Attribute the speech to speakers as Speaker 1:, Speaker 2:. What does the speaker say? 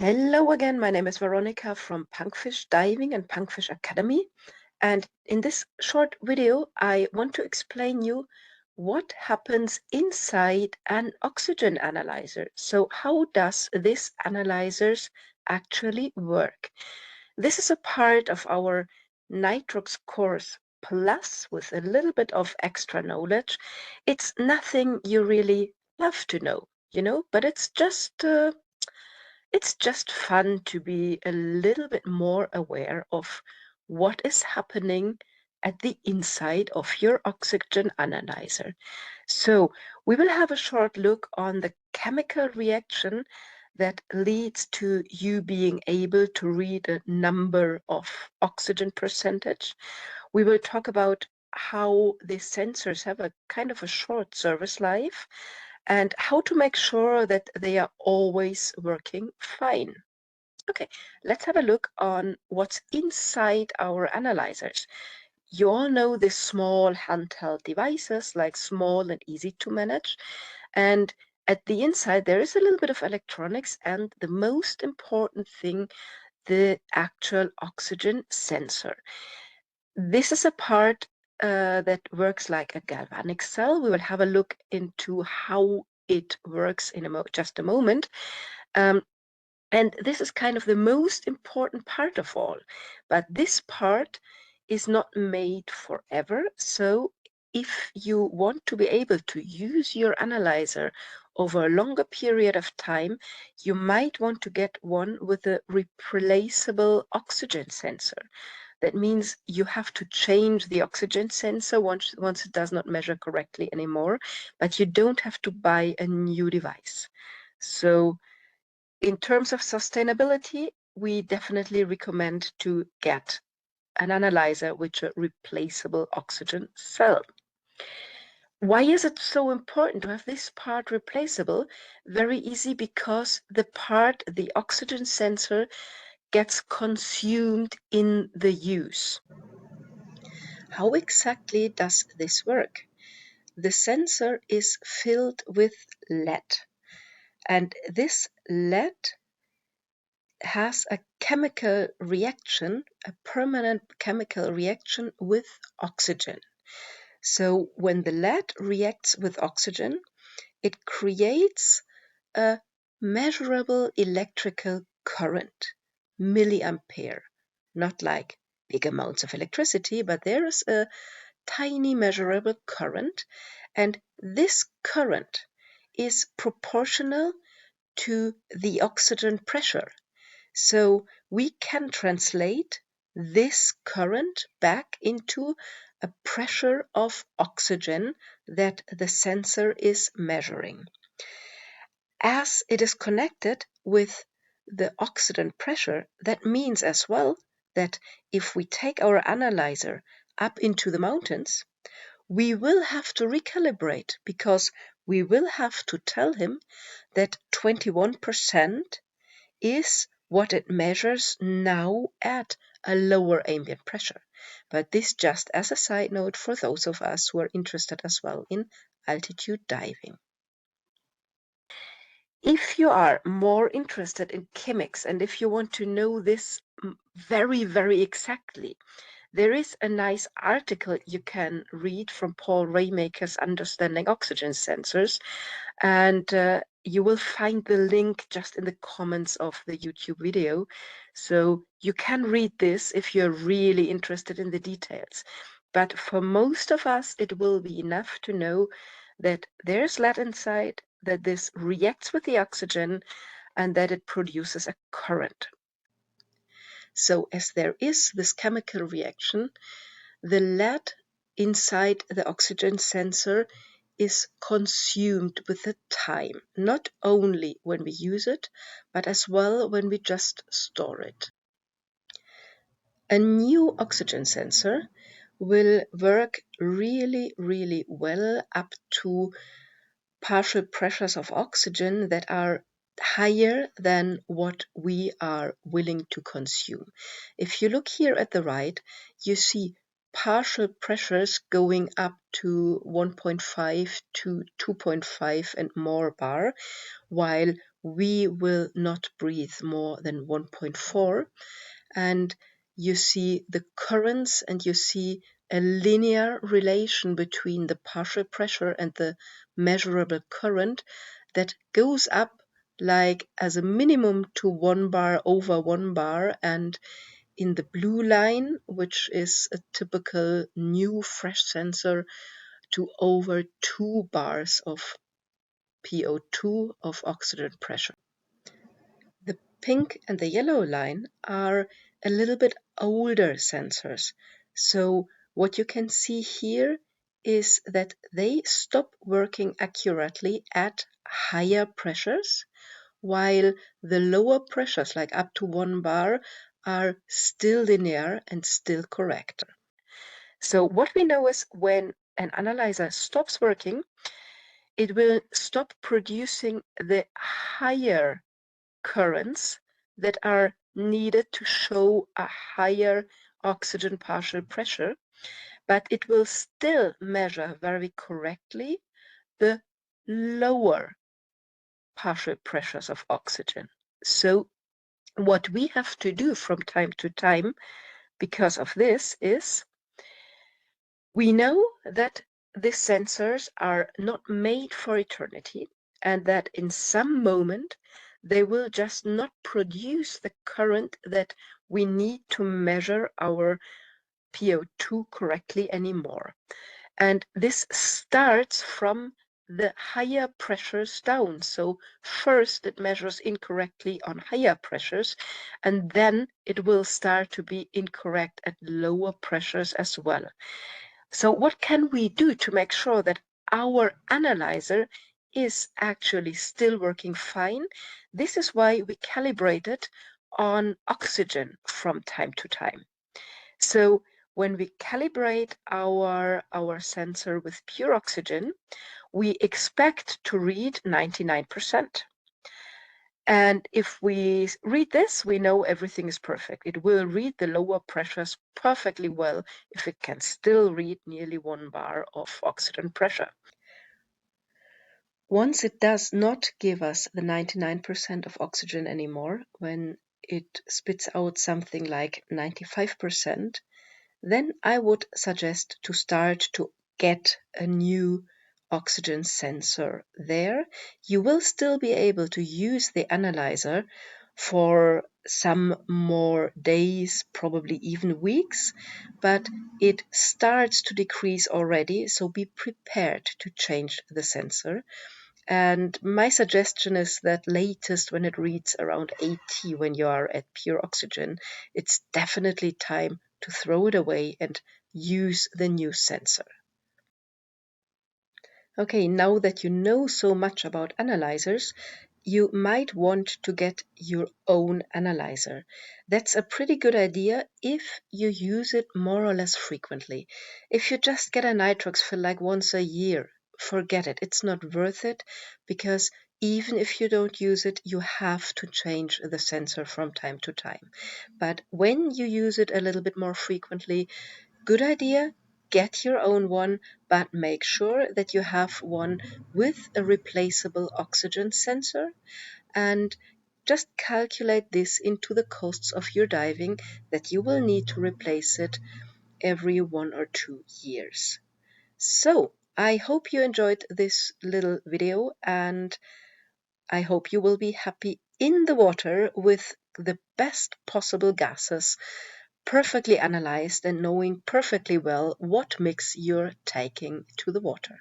Speaker 1: Hello again, my name is Veronica from Punkfish Diving and Punkfish Academy. And in this short video, I want to explain you what happens inside an oxygen analyzer. So how does this analyzers actually work? This is a part of our Nitrox course plus with a little bit of extra knowledge. It's nothing you really have to know, but it's just fun to be a little bit more aware of what is happening at the inside of your oxygen analyzer. So we will have a short look on the chemical reaction that leads to you being able to read a number of oxygen percentage. We will talk about how the sensors have a kind of a short service life and how to make sure that they are always working fine. Okay, let's have a look on what's inside our analyzers. You all know the small handheld devices, like small and easy to manage. And at the inside, there is a little bit of electronics and the most important thing, the actual oxygen sensor. This is a part that works like a galvanic cell. We will have a look into how it works in just a moment. And this is kind of the most important part of all. But this part is not made forever. So if you want to be able to use your analyzer over a longer period of time, you might want to get one with a replaceable oxygen sensor. That means you have to change the oxygen sensor once it does not measure correctly anymore, but you don't have to buy a new device. So in terms of sustainability, we definitely recommend to get an analyzer with a replaceable oxygen cell. Why is it so important to have this part replaceable? Very easy, because the oxygen sensor, gets consumed in the use. How exactly does this work? The sensor is filled with lead, and this lead has a chemical reaction, a permanent chemical reaction with oxygen. So when the lead reacts with oxygen, it creates a measurable electrical current, milliampere, not like big amounts of electricity, but there is a tiny measurable current, and this current is proportional to the oxygen pressure. So we can translate this current back into a pressure of oxygen that the sensor is measuring. As it is connected with the oxygen pressure, that means as well that if we take our analyzer up into the mountains, we will have to recalibrate, because we will have to tell him that 21% is what it measures now at a lower ambient pressure. But this just as a side note for those of us who are interested as well in altitude diving. If you are more interested in chemics and if you want to know this very, very exactly, there is a nice article you can read from Paul Raymaekers, Understanding Oxygen Sensors, and you will find the link just in the comments of the YouTube video. So you can read this if you're really interested in the details. But for most of us, it will be enough to know that there's lead inside, that this reacts with the oxygen, and that it produces a current. So as there is this chemical reaction, the lead inside the oxygen sensor is consumed with the time, not only when we use it, but as well when we just store it. A new oxygen sensor will work really, really well up to partial pressures of oxygen that are higher than what we are willing to consume. If you look here at the right, you see partial pressures going up to 1.5 to 2.5 and more bar, while we will not breathe more than 1.4. And you see the currents and you see a linear relation between the partial pressure and the measurable current that goes up like as a minimum to 1 bar over 1 bar, and in the blue line, which is a typical new fresh sensor, to over 2 bars of PO2 of oxygen pressure. The pink and the yellow line are a little bit older sensors. So what you can see here is that they stop working accurately at higher pressures, while the lower pressures, like up to 1 bar, are still linear and still correct. So what we know is when an analyzer stops working, it will stop producing the higher currents that are needed to show a higher oxygen partial pressure, but it will still measure very correctly the lower partial pressures of oxygen. So what we have to do from time to time because of this is we know that these sensors are not made for eternity, and that in some moment they will just not produce the current that we need to measure our PO2 correctly anymore. And this starts from the higher pressures down. So first it measures incorrectly on higher pressures, and then it will start to be incorrect at lower pressures as well. So what can we do to make sure that our analyzer is actually still working fine? This is why we calibrate it on oxygen from time to time. So when we calibrate our sensor with pure oxygen, we expect to read 99%. And if we read this, we know everything is perfect. It will read the lower pressures perfectly well if it can still read nearly 1 bar of oxygen pressure. Once it does not give us the 99% of oxygen anymore, when it spits out something like 95%, then I would suggest to start to get a new oxygen sensor there. You will still be able to use the analyzer for some more days, probably even weeks, but it starts to decrease already, so be prepared to change the sensor. And my suggestion is that latest when it reads around 80, when you are at pure oxygen, it's definitely time to throw it away and use the new sensor. Okay, now that you know so much about analyzers, you might want to get your own analyzer. That's a pretty good idea if you use it more or less frequently. If you just get a nitrox fill like once a year, forget it. It's not worth it, because even if you don't use it, you have to change the sensor from time to time. But when you use it a little bit more frequently, good idea, get your own one, but make sure that you have one with a replaceable oxygen sensor, and just calculate this into the costs of your diving, that you will need to replace it every 1 or 2 years. So I hope you enjoyed this little video, and I hope you will be happy in the water with the best possible gases, perfectly analyzed and knowing perfectly well what mix you're taking to the water.